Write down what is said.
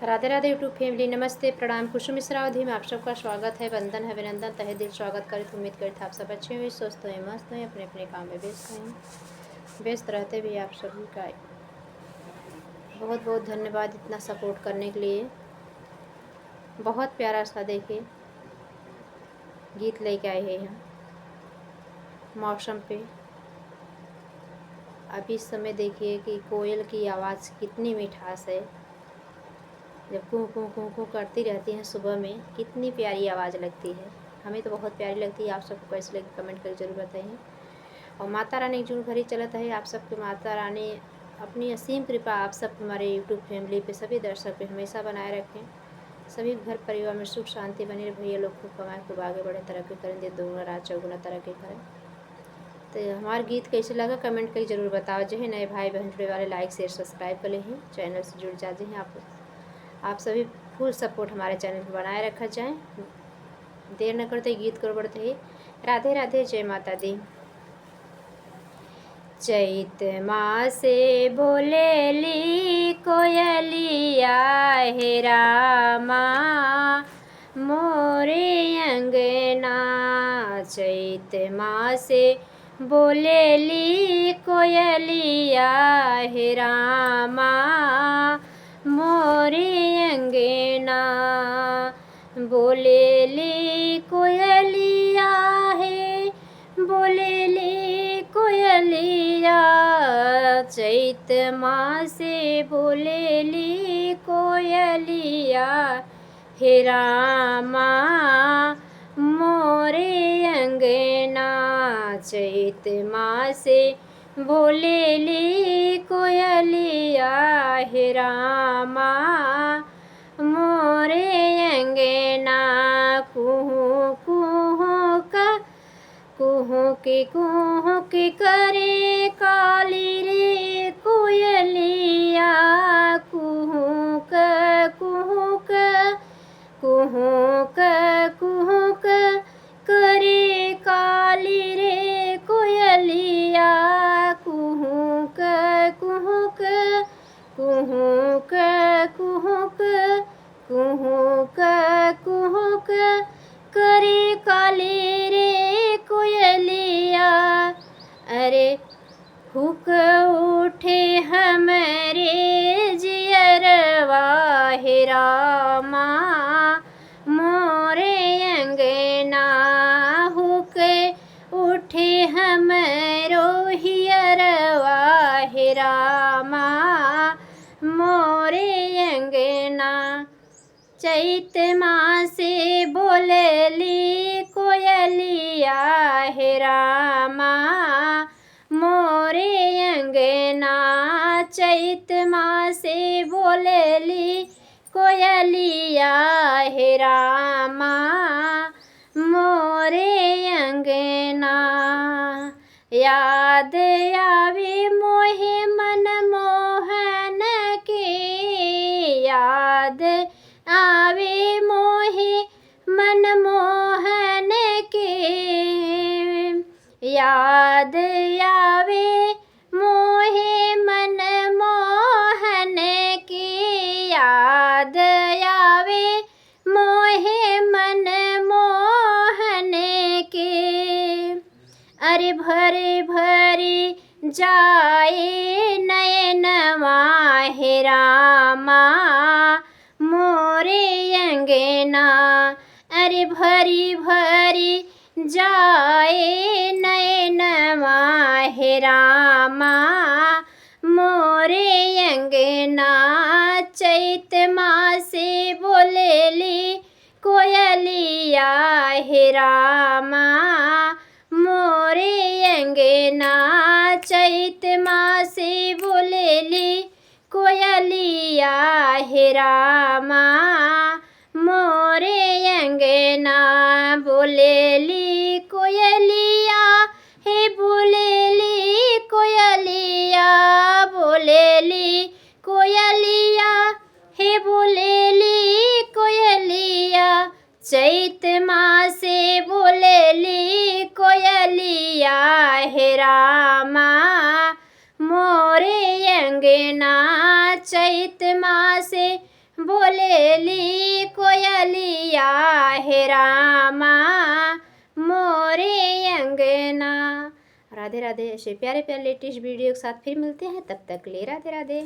Radhe Radhe YouTube family, नमस्ते, प्रणाम। कुसुम मिश्रा अवधि में आप सबका स्वागत है। वंदन है, अभिनंदन, तहे दिल स्वागत करे। तो उम्मीद करते आप सब अच्छे हुए, स्वस्थ हुए, मस्त हुए, अपने अपने काम में व्यस्त हैं। व्यस्त रहते भी आप सभी का बहुत बहुत धन्यवाद इतना सपोर्ट करने के लिए। बहुत प्यारा सा देखिए गीत लेके आए हैं यहाँ मौसम पे। अभी इस समय देखिए कि कोयल की आवाज़ कितनी मिठास है। जब कूँ कूँ कूँ कूँ करती रहती हैं सुबह में, कितनी प्यारी आवाज़ लगती है। हमें तो बहुत प्यारी लगती है। आप सबको कैसे लगे कमेंट करके जरूर बताइए। और माता रानी जो घड़ी चलत है, आप सबके माता रानी अपनी असीम कृपा आप सब हमारे यूट्यूब फैमिली पे, सभी दर्शक पे हमेशा बनाए रखें। सभी घर परिवार में सुख शांति बनी रहे। भैया लोग खूब कमाए, खूब आगे बढ़े, तरक्की करें, दिन दोगुना रात चौगुना तरक्की करें। तो हमारा गीत कैसे लगा कमेंट करके ज़रूर बताओ। जो है नए भाई बहन जुड़े वाले लाइक शेयर सब्सक्राइब कर लें, चैनल से जुड़ जाते हैं। आप सभी फुल सपोर्ट हमारे चैनल पर बनाए रखा जाए। देर न करते गीत कर बढ़ते ही। राधे राधे, जय माता दी। चैत मासे बोलेली कोयलिया हे रामा मोरे अंगना। चैत मासे बोलेली कोयलिया हे रामा मोरे अंगना। बोलेली कोयलिया है, बोलेली कोयलिया। चैत मासे बोलेली कोयलिया हे रामा मोरे अंगना। चैत मासे बोलेली कोयलिया हे रामा मोरे अंगना। कुहू कुहू का कुहू के करे काली रे कोयलिया। कुहू का कुहू का कुहू का कुहू का करे काली रे कोयलिया। कुहू का कुहू का कुहू का कुहू का कुहू का कुहू का करे काली रे कोयलिया। अरे हुक उठे हमरे जियरवा हे रामा मोरे अंगना। हुक उठे हमरो हियरवा हे रामा मोरे अंगना। चैत मासे बोलेली कोयलिया हे रामा मोरे अंगना। चैत मासे बोलेली कोयलिया हे रामा मोरे अंगना। याद आवे मोहे मन मोहन के, याद आवे मोहे मन मोहन के। याद आवे मोहे मन मोहन के। याद आवे मोहे मन मोहन के। अरे भरे भरे जाए नयनवा हे रामा मोरे अंगना। अरे भरी भरी जाए नयनवा हे रामा मोरे अंगना। चैत मासे बोलेली कोयलिया हे रामा मोरे अंगना। चैत मासे बोलेली कोयलिया हे रामा मोरे अंगना। बोलेली कोयलिया हे, बोलेली कोयलिया। बोलेली कोयलिया हे, बोलेली कोयलिया। चैत मासे बोलेली कोयलिया हे रामा मोरे अंगना। चैत मासे बोलेली कोयलिया हे रामा मोरे अंगना। राधे राधे। ऐसे प्यारे प्यारे लेटेस्ट वीडियो के साथ फिर मिलते हैं, तब तक ले राधे राधे।